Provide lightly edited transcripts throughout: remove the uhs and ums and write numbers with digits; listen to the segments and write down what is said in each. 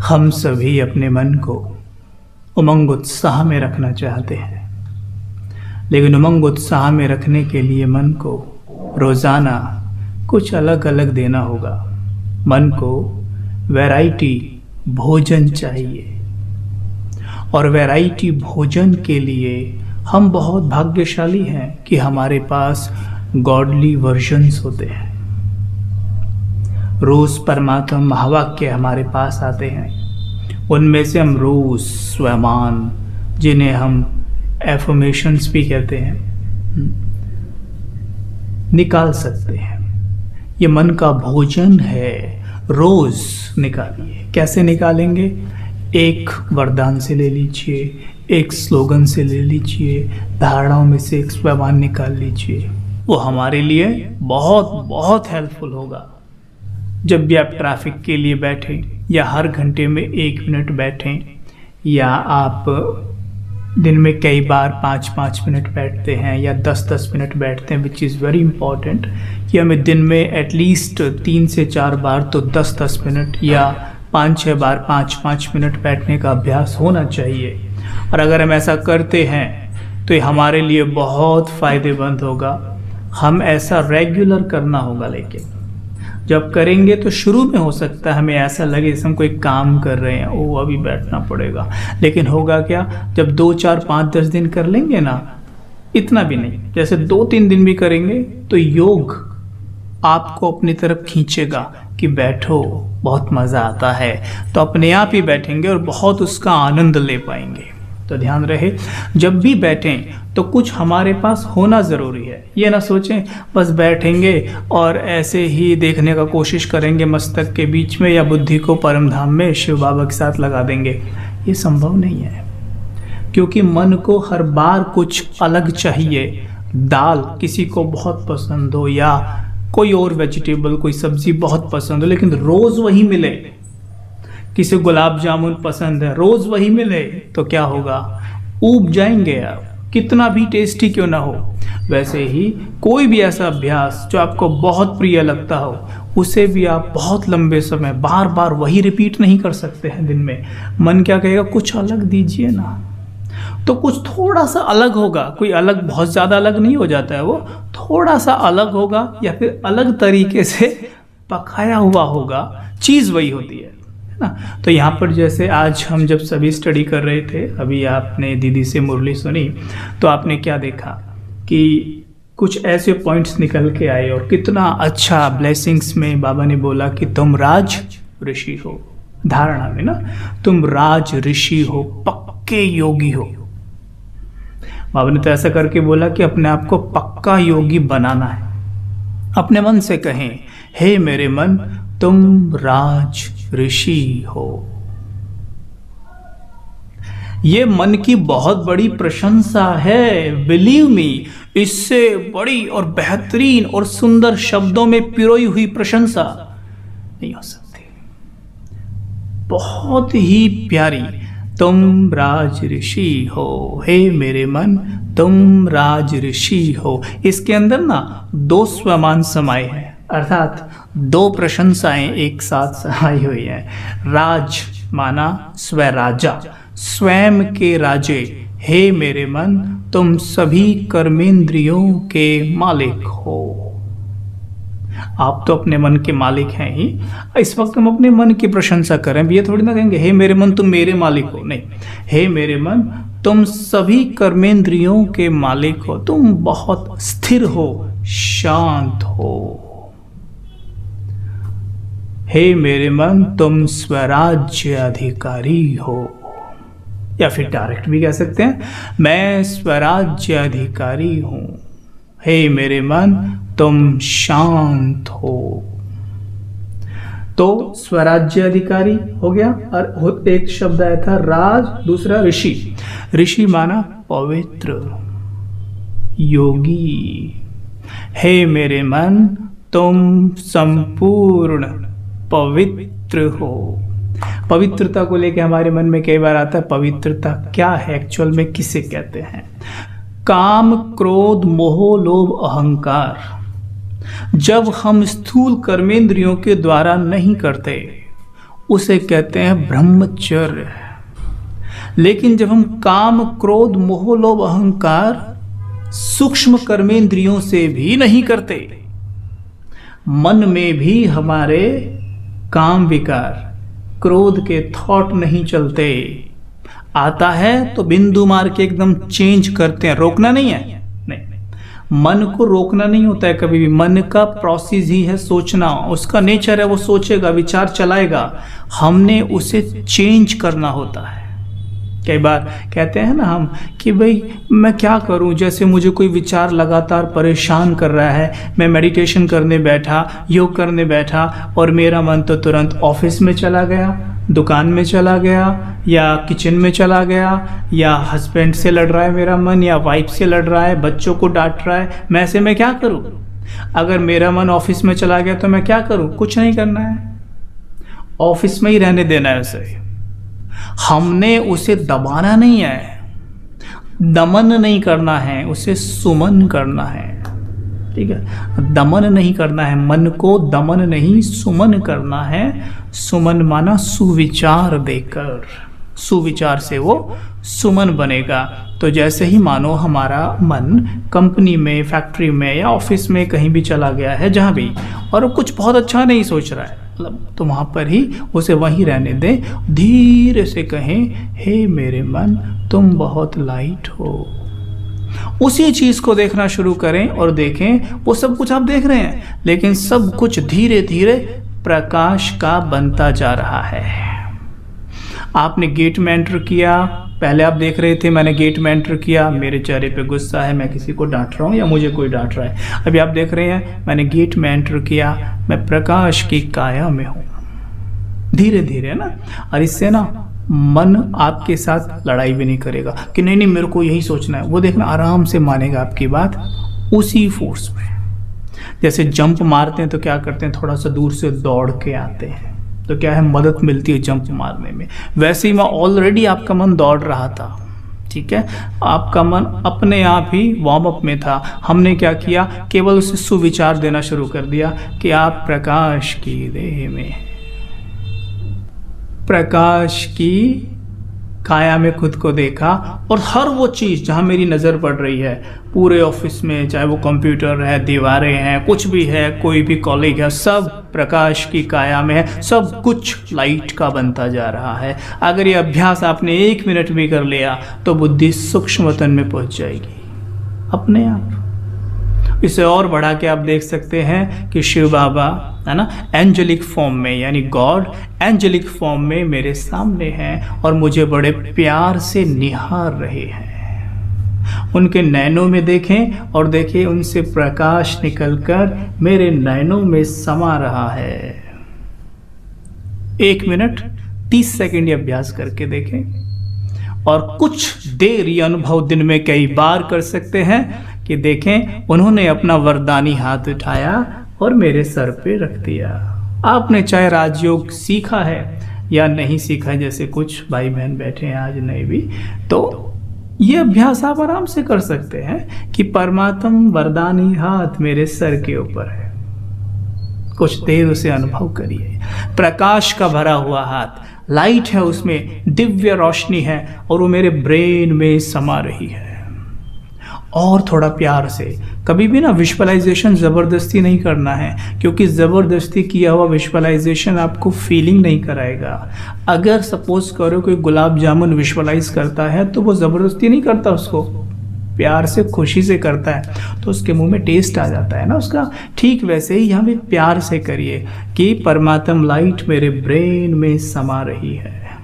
हम सभी अपने मन को उमंग उत्साह में रखना चाहते हैं, लेकिन उमंग उत्साह में रखने के लिए मन को रोज़ाना कुछ अलग अलग देना होगा। मन को वैरायटी भोजन चाहिए, और वैरायटी भोजन के लिए हम बहुत भाग्यशाली हैं कि हमारे पास गॉडली वर्जन्स होते हैं। रोज़ परमात्मा महावाक्य हमारे पास आते हैं, उनमें से हम रोज़ स्वयमान, जिन्हें हम एफर्मेशंस भी कहते हैं, निकाल सकते हैं। ये मन का भोजन है, रोज़ निकालिए। कैसे निकालेंगे? एक वरदान से ले लीजिए, एक स्लोगन से ले लीजिए, धारणाओं में से एक स्वयमान निकाल लीजिए। वो हमारे लिए बहुत बहुत हेल्पफुल होगा। जब भी आप ट्रैफिक के लिए बैठें, या हर घंटे में 1 मिनट बैठें, या आप दिन में कई बार 5-5 मिनट बैठते हैं या 10-10 मिनट बैठते हैं, विच इज़ वेरी इंपॉर्टेंट कि हमें दिन में एटलीस्ट 3 से 4 बार तो 10-10 मिनट या 5-6 बार 5-5 मिनट बैठने का अभ्यास होना चाहिए। और अगर हम ऐसा करते हैं तो ये हमारे लिए बहुत फ़ायदेमंद होगा। हम ऐसा रेगुलर करना होगा, लेकिन जब करेंगे तो शुरू में हो सकता है हमें ऐसा लगे जैसे हम कोई काम कर रहे हैं, ओ अभी बैठना पड़ेगा, लेकिन होगा क्या, जब 2, 4, 5, 10 दिन कर लेंगे ना, इतना भी नहीं, जैसे 2-3 दिन भी करेंगे तो योग आपको अपनी तरफ खींचेगा कि बैठो, बहुत मज़ा आता है, तो अपने आप ही बैठेंगे और बहुत उसका आनंद ले पाएंगे। तो ध्यान रहे, जब भी बैठें तो कुछ हमारे पास होना ज़रूरी है। ये ना सोचें बस बैठेंगे और ऐसे ही देखने का कोशिश करेंगे मस्तक के बीच में, या बुद्धि को परम धाम में शिव बाबा के साथ लगा देंगे। ये संभव नहीं है, क्योंकि मन को हर बार कुछ अलग चाहिए। दाल किसी को बहुत पसंद हो, या कोई और वेजिटेबल, कोई सब्ज़ी बहुत पसंद हो, लेकिन रोज़ वही मिले। किसी गुलाब जामुन पसंद है, रोज़ वही मिले तो क्या होगा? ऊब जाएंगे आप, कितना भी टेस्टी क्यों ना हो। वैसे ही कोई भी ऐसा अभ्यास जो आपको बहुत प्रिय लगता हो, उसे भी आप बहुत लंबे समय बार बार वही रिपीट नहीं कर सकते हैं दिन में। मन क्या कहेगा? कुछ अलग दीजिए ना। तो कुछ थोड़ा सा अलग होगा, कोई अलग बहुत ज़्यादा अलग नहीं हो जाता है, वो थोड़ा सा अलग होगा या फिर अलग तरीके से पकाया हुआ होगा, चीज़ वही होती है ना। तो यहाँ पर जैसे आज हम जब सभी स्टडी कर रहे थे, अभी आपने दीदी से मुरली सुनी, तो आपने क्या देखा कि कुछ ऐसे पॉइंट्स निकल के आए, और कितना अच्छा ब्लेसिंग्स में बाबा ने बोला कि तुम राज ऋषि हो। धारणा में ना, तुम राज ऋषि हो, पक्के योगी हो। बाबा ने तो ऐसा करके बोला कि अपने आप को पक्का योगी बनाना है। अपने मन से कहें, हे मेरे मन, तुम राज ऋषि हो। ये मन की बहुत बड़ी प्रशंसा है, बिलीव मी। इससे बड़ी और बेहतरीन और सुंदर शब्दों में पिरोई हुई प्रशंसा नहीं हो सकती। बहुत ही प्यारी, तुम राज ऋषि हो, हे मेरे मन, तुम राज ऋषि हो। इसके अंदर ना 2 स्वमान समाये हैं, अर्थात 2 प्रशंसाएं एक साथ समाई हुई हैं। राज माना स्वराजा, स्वयं के राजे। हे मेरे मन, तुम सभी कर्मेंद्रियों के मालिक हो। आप तो अपने मन के मालिक हैं ही। इस वक्त हम अपने मन की प्रशंसा करें, ये थोड़ी ना कहेंगे हे मेरे मन तुम मेरे मालिक हो। नहीं, हे मेरे मन, तुम सभी कर्मेंद्रियों के मालिक हो, तुम बहुत स्थिर हो, शांत हो। हे मेरे मन, तुम स्वराज्य अधिकारी हो। या फिर डायरेक्ट भी कह सकते हैं, मैं स्वराज्य अधिकारी हूं। हे मेरे मन, तुम शांत हो। तो स्वराज्य अधिकारी हो गया, और एक शब्द आया था राज, दूसरा ऋषि। ऋषि माना पवित्र, योगी। हे मेरे मन, तुम संपूर्ण पवित्र हो। पवित्रता को लेकर हमारे मन में कई बार आता है, पवित्रता क्या है, एक्चुअल में किसे कहते हैं? काम, क्रोध, मोह, लोभ, अहंकार जब हम स्थूल कर्मेंद्रियों के द्वारा नहीं करते, उसे कहते हैं ब्रह्मचर्य। लेकिन जब हम काम, क्रोध, मोह, लोभ, अहंकार सूक्ष्म कर्मेंद्रियों से भी नहीं करते, मन में भी हमारे काम विकार, क्रोध के थॉट नहीं चलते, आता है तो बिंदु मार के एकदम चेंज करते हैं। रोकना नहीं है, नहीं, मन को रोकना नहीं होता है कभी भी। मन का प्रोसेस ही है सोचना, उसका नेचर है, वो सोचेगा, विचार चलाएगा, हमने उसे चेंज करना होता है। कई बार कहते हैं ना हम कि भाई मैं क्या करूं, जैसे मुझे कोई विचार लगातार परेशान कर रहा है, मैं मेडिटेशन करने बैठा, योग करने बैठा और मेरा मन तो तुरंत ऑफिस में चला गया, दुकान में चला गया, या किचन में चला गया, या हस्बैंड से लड़ रहा है मेरा मन, या वाइफ से लड़ रहा है, बच्चों को डांट रहा है। मैं ऐसे में क्या करूं? अगर मेरा मन ऑफिस में चला गया तो मैं क्या करूं? कुछ नहीं करना है, ऑफिस में ही रहने देना है उसे। हमने उसे दबाना नहीं है, दमन नहीं करना है, उसे सुमन करना है। ठीक है, दमन नहीं करना है, मन को दमन नहीं सुमन करना है। सुमन माना सुविचार देकर, सुविचार से वो सुमन बनेगा। तो जैसे ही मानो हमारा मन कंपनी में, फैक्ट्री में या ऑफिस में कहीं भी चला गया है, जहाँ भी, और कुछ बहुत अच्छा नहीं सोच रहा है, मतलब तो वहाँ पर ही उसे वहीं रहने दें। धीरे से कहें, हे मेरे मन तुम बहुत लाइट हो। उसी चीज को देखना शुरू करें और देखें वो सब कुछ आप देख रहे हैं, लेकिन सब कुछ धीरे धीरे प्रकाश का बनता जा रहा है। आपने गेट में एंटर किया, पहले आप देख रहे थे मैंने गेट में एंटर किया, मेरे चेहरे पे गुस्सा है, मैं किसी को डांट रहा हूँ या मुझे कोई डांट रहा है। अभी आप देख रहे हैं मैंने गेट में एंटर किया, मैं प्रकाश की काया में हूँ। धीरे धीरे ना, और इससे ना मन आपके साथ लड़ाई भी नहीं करेगा कि नहीं नहीं मेरे को यही सोचना है। वो देखना आराम से मानेगा आपकी बात उसी फोर्स में। जैसे जंप मारते हैं तो क्या करते हैं, थोड़ा सा दूर से दौड़ के आते हैं तो क्या है, मदद मिलती है जंप मारने में। वैसे ही मैं ऑलरेडी आपका मन दौड़ रहा था, ठीक है, आपका मन अपने आप ही वार्म अप में था। हमने क्या किया, केवल उसे सुविचार देना शुरू कर दिया कि आप प्रकाश की देह में, प्रकाश की काया में खुद को देखा। और हर वो चीज़ जहाँ मेरी नज़र पड़ रही है, पूरे ऑफिस में, चाहे वो कंप्यूटर है, दीवारें हैं, कुछ भी है, कोई भी कॉलीग है, सब प्रकाश की काया में है, सब कुछ लाइट का बनता जा रहा है। अगर ये अभ्यास आपने 1 मिनट भी कर लिया तो बुद्धि सूक्ष्मतन में पहुंच जाएगी अपने आप। इसे और बढ़ा के आप देख सकते हैं कि शिव बाबा है ना, एंजेलिक फॉर्म में, यानी गॉड एंजेलिक फॉर्म में मेरे सामने हैं और मुझे बड़े प्यार से निहार रहे हैं। उनके नैनों में देखें और देखिए उनसे प्रकाश निकलकर मेरे नैनों में समा रहा है। 1 मिनट 30 सेकंड ये अभ्यास करके देखें और कुछ देर ये अनुभव दिन में कई बार कर सकते हैं कि देखें उन्होंने अपना वरदानी हाथ उठाया और मेरे सर पे रख दिया। आपने चाहे राजयोग सीखा है या नहीं सीखा है, जैसे कुछ भाई बहन बैठे हैं आज नए भी, तो ये अभ्यास आप आराम से कर सकते हैं कि परमात्म वरदानी हाथ मेरे सर के ऊपर है। कुछ देर उसे अनुभव करिए। प्रकाश का भरा हुआ हाथ, लाइट है उसमें, दिव्य रोशनी है और वो मेरे ब्रेन में समा रही है। और थोड़ा प्यार से, कभी भी ना विजुअलाइजेशन ज़बरदस्ती नहीं करना है, क्योंकि ज़बरदस्ती किया हुआ विजुअलाइजेशन आपको फीलिंग नहीं कराएगा। अगर सपोज करो कोई गुलाब जामुन विजुअलाइज करता है तो वो ज़बरदस्ती नहीं करता, उसको प्यार से खुशी से करता है तो उसके मुंह में टेस्ट आ जाता है ना उसका। ठीक वैसे ही यहाँ भी प्यार से करिए कि परमात्म लाइट मेरे ब्रेन में समा रही है,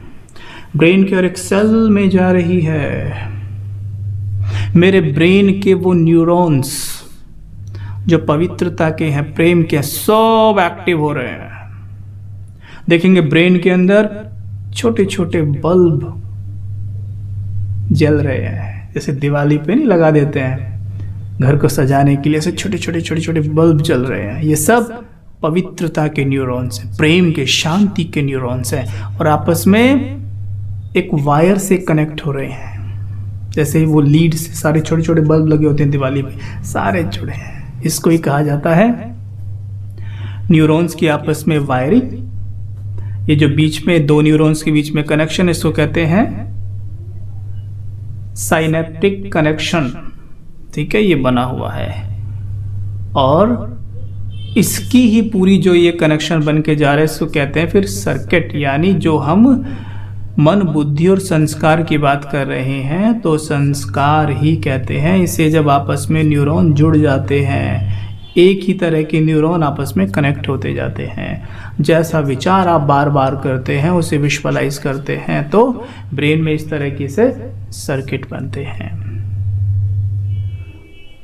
ब्रेन के और एक सेल में जा रही है। मेरे ब्रेन के वो न्यूरॉन्स जो पवित्रता के हैं, प्रेम के, सब एक्टिव हो रहे हैं। देखेंगे ब्रेन के अंदर छोटे छोटे बल्ब जल रहे हैं, जैसे दिवाली पे नहीं लगा देते हैं घर को सजाने के लिए, ऐसे छोटे छोटे बल्ब जल रहे हैं। ये सब पवित्रता के न्यूरॉन्स हैं, प्रेम के, शांति के न्यूरॉन्स हैं और आपस में एक वायर से कनेक्ट हो रहे हैं। जैसे ही वो लीड से सारे छोटे छोटे बल्ब लगे होते हैं दिवाली पे, सारे जुड़े हैं। इसको ही कहा जाता है न्यूरॉन्स की आपस में वायरिंग ये जो बीच में दो न्यूरॉन्स के बीच में कनेक्शन, इसको कहते हैं साइनेप्टिक कनेक्शन। ठीक है, ये बना हुआ है और इसकी ही पूरी जो ये कनेक्शन बन के जा रहा है इसको कहते हैं फिर सर्किट। यानी जो हम मन, बुद्धि और संस्कार की बात कर रहे हैं तो संस्कार ही कहते हैं इसे। जब आपस में न्यूरॉन जुड़ जाते हैं, एक ही तरह के न्यूरॉन आपस में कनेक्ट होते जाते हैं, जैसा विचार आप बार बार करते हैं उसे विजुअलाइज करते हैं तो ब्रेन में इस तरह की से सर्किट बनते हैं।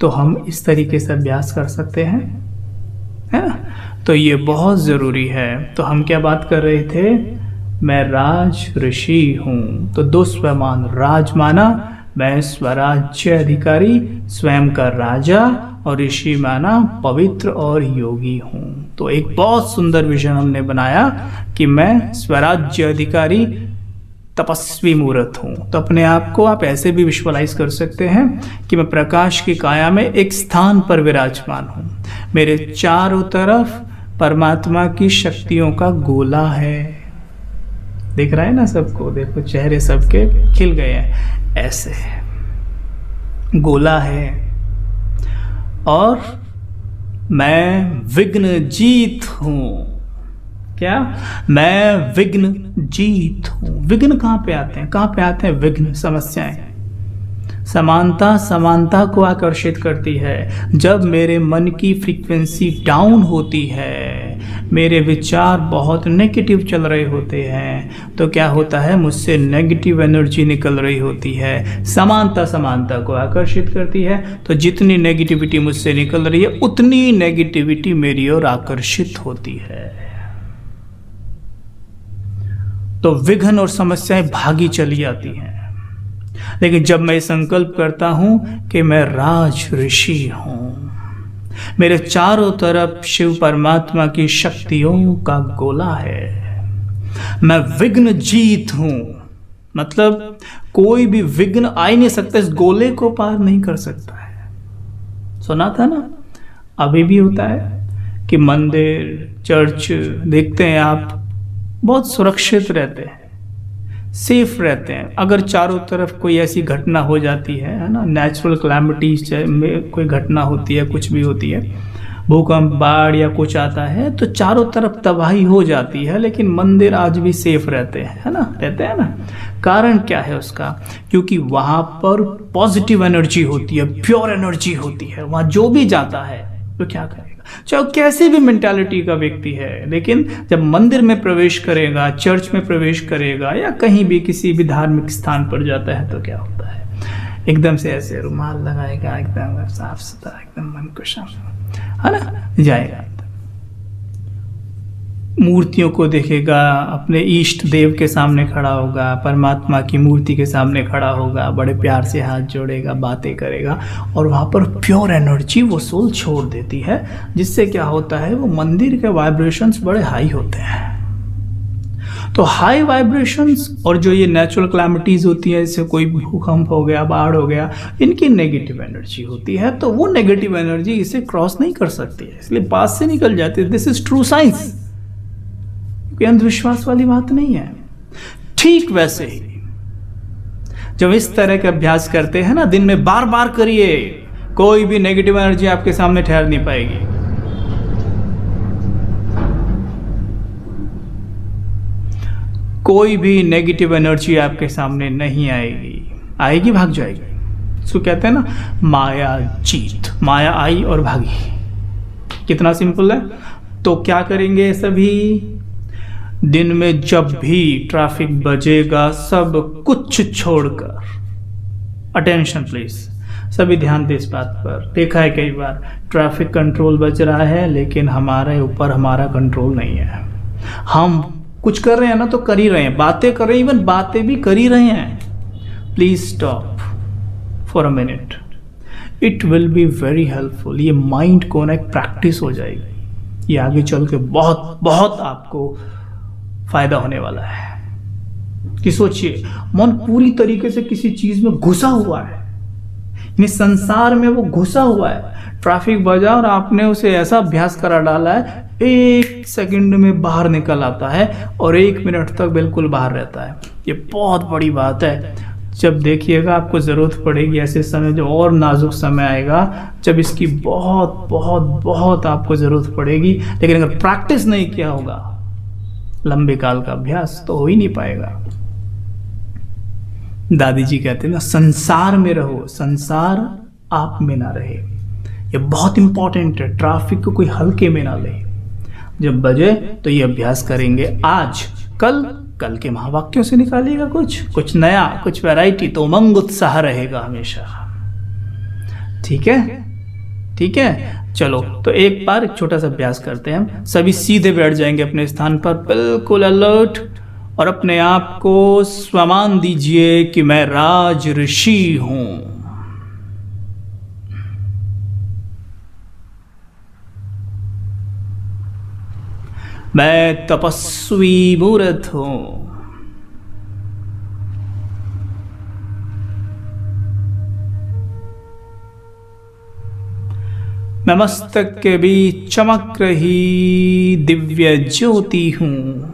तो हम इस तरीके से अभ्यास कर सकते हैं, है ना। तो ये बहुत ज़रूरी है। तो हम क्या बात कर रहे थे, मैं राज ऋषि हूँ। तो दो स्वमान, राज माना मैं स्वराज्य अधिकारी, स्वयं का राजा, और ऋषि माना पवित्र और योगी हूँ। तो एक बहुत सुंदर विजन हमने बनाया कि मैं स्वराज्य अधिकारी तपस्वी मूर्त हूँ। तो अपने आप को आप ऐसे भी विजुअलाइज कर सकते हैं कि मैं प्रकाश की काया में एक स्थान पर विराजमान हूँ, मेरे चारों तरफ परमात्मा की शक्तियों का गोला है। दिख रहा है ना सबको, देखो चेहरे सबके खिल गए हैं, ऐसे गोला है। और मैं विघ्न जीत हूँ। क्या? मैं विघ्न जीत हूँ। विघ्न कहाँ पे आते हैं? कहाँ पे आते हैं विघ्न? समस्याएं। समानता समानता को आकर्षित करती है। जब मेरे मन की फ्रीक्वेंसी डाउन होती है, मेरे विचार बहुत नेगेटिव चल रहे होते हैं, तो क्या होता है, मुझसे नेगेटिव एनर्जी निकल रही होती है। समानता समानता को आकर्षित करती है, तो जितनी नेगेटिविटी मुझसे निकल रही है उतनी नेगेटिविटी मेरी ओर आकर्षित होती है। तो विघ्न और समस्याएं भागी चली आती हैं। लेकिन जब मैं संकल्प करता हूं कि मैं राज ऋषि हूं, मेरे चारों तरफ शिव परमात्मा की शक्तियों का गोला है, मैं विघ्न जीत हूं, मतलब कोई भी विघ्न आ ही नहीं सकता, इस गोले को पार नहीं कर सकता है। सुना था ना, अभी भी होता है कि मंदिर चर्च देखते हैं आप, बहुत सुरक्षित रहते हैं, सेफ रहते हैं। अगर चारों तरफ कोई ऐसी घटना हो जाती है ना, नेचुरल कैलामिटीज में कोई घटना होती है, कुछ भी होती है, भूकंप, बाढ़ या कुछ आता है, तो चारों तरफ तबाही हो जाती है, लेकिन मंदिर आज भी सेफ रहते हैं, है ना, रहते हैं ना। कारण क्या है उसका? क्योंकि वहां पर पॉजिटिव एनर्जी होती है, प्योर एनर्जी होती है। वहां जो भी जाता है तो क्या करेगा, चाहे कैसे भी मेंटालिटी का व्यक्ति है, लेकिन जब मंदिर में प्रवेश करेगा, चर्च में प्रवेश करेगा या कहीं भी किसी भी धार्मिक स्थान पर जाता है तो क्या होता है, एकदम से ऐसे रुमाल लगाएगा, एकदम साफ सुथरा, एकदम मन को शांत, है ना, जाएगा, मूर्तियों को देखेगा, अपने इष्ट देव के सामने खड़ा होगा, परमात्मा की मूर्ति के सामने खड़ा होगा, बड़े प्यार से हाथ जोड़ेगा, बातें करेगा, और वहाँ पर प्योर एनर्जी वो सोल छोड़ देती है, जिससे क्या होता है, वो मंदिर के वाइब्रेशंस बड़े हाई होते हैं। तो हाई वाइब्रेशंस और जो ये नेचुरल कैलामिटीज होती है, जैसे कोई भूकंप हो गया, बाढ़ हो गया, इनकी नेगेटिव एनर्जी होती है, तो वो नेगेटिव एनर्जी इसे क्रॉस नहीं कर सकती है, इसलिए पास से निकल जाती है। दिस इज ट्रू साइंस, कोई अंधविश्वास वाली बात नहीं है। ठीक वैसे ही जब इस तरह के अभ्यास करते हैं ना, दिन में बार बार करिए, कोई भी नेगेटिव एनर्जी आपके सामने ठहर नहीं पाएगी। कोई भी नेगेटिव एनर्जी आपके सामने नहीं आएगी, आएगी भाग जाएगी। इसको कहते हैं ना माया जीत, माया आई और भागी। कितना सिंपल है। तो क्या करेंगे सभी, दिन में जब भी ट्रैफिक बजेगा, सब कुछ छोड़कर, अटेंशन प्लीज, सभी ध्यान दे इस बात पर। देखा है कई बार ट्रैफिक कंट्रोल बज रहा है, लेकिन हमारे ऊपर हमारा कंट्रोल नहीं है। हम कुछ कर रहे हैं ना तो कर ही रहे हैं, बातें कर रहे हैं, इवन बातें भी कर ही रहे हैं। Please stop for a minute, it will be very helpful. ये माइंड को ना एक प्रैक्टिस हो जाएगी, ये आगे चल के बहुत बहुत आपको फायदा होने वाला है। कि सोचिए, मन पूरी तरीके से किसी चीज में घुसा हुआ है, यानी संसार में वो घुसा हुआ है। ट्रैफिक बजा और आपने उसे ऐसा अभ्यास करा डाला है, 1 सेकंड में बाहर निकल आता है और 1 मिनट तक बिल्कुल बाहर रहता है। ये बहुत बड़ी बात है। जब देखिएगा आपको ज़रूरत पड़ेगी ऐसे समय, जो और नाजुक समय आएगा, जब इसकी बहुत बहुत बहुत आपको ज़रूरत पड़ेगी। लेकिन अगर प्रैक्टिस नहीं किया होगा, लंबे काल का अभ्यास, तो हो ही नहीं पाएगा। दादी जी कहते हैं ना, संसार में रहो, संसार आप में ना रहे। ये बहुत इंपॉर्टेंट है। ट्रैफिक को कोई हल्के में ना ले। जब बजे तो ये अभ्यास करेंगे आज, कल के महावाक्यों से निकालिएगा कुछ नया, कुछ वैरायटी, तो उमंग उत्साह रहेगा हमेशा। ठीक है। चलो, तो एक बार एक छोटा सा अभ्यास करते हैं हम। सभी सीधे बैठ जाएंगे अपने स्थान पर, बिल्कुल अलर्ट, और अपने आप को स्वमान दीजिए कि मैं राज ऋषि हूं। मैं तपस्वी मूर्त हूं। मैं मस्तक के बीच चमक रही दिव्य ज्योति हूं।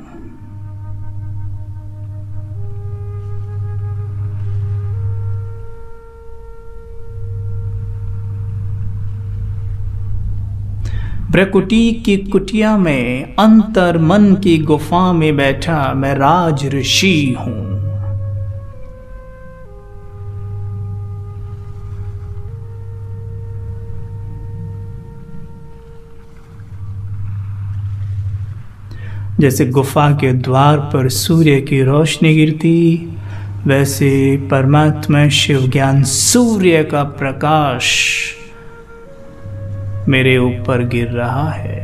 प्रकृति की कुटिया में, अंतर मन की गुफा में बैठा मैं राज ऋषि हूं। जैसे गुफा के द्वार पर सूर्य की रोशनी गिरती, वैसे परमात्मा शिव ज्ञान सूर्य का प्रकाश मेरे ऊपर गिर रहा है।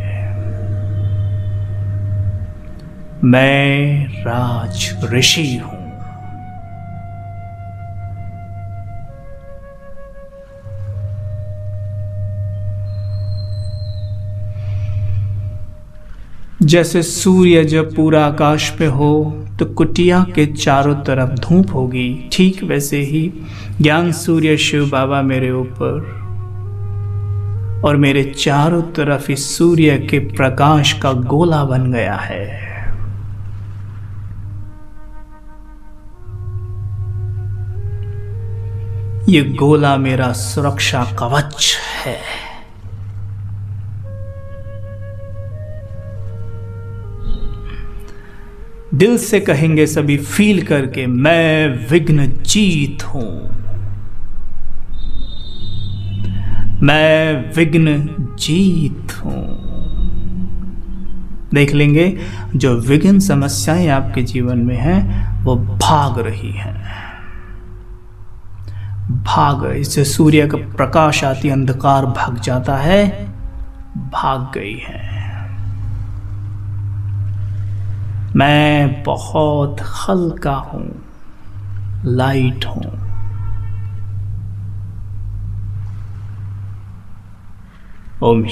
मैं राज ऋषि हूं। जैसे सूर्य जब पूरा आकाश पे हो तो कुटिया के चारों तरफ धूप होगी, ठीक वैसे ही ज्ञान सूर्य शिव बाबा मेरे ऊपर और मेरे चारों तरफ इस सूर्य के प्रकाश का गोला बन गया है। ये गोला मेरा सुरक्षा कवच है। दिल से कहेंगे सभी, फील करके, मैं विघ्न जीत हूं। मैं विघ्न जीत हूं। देख लेंगे जो विघ्न समस्याएं आपके जीवन में हैं वो भाग रही हैं। इससे सूर्य का प्रकाश आती, अंधकार भाग जाता है, भाग गई है। मैं बहुत हल्का हूं, लाइट हूं। ओम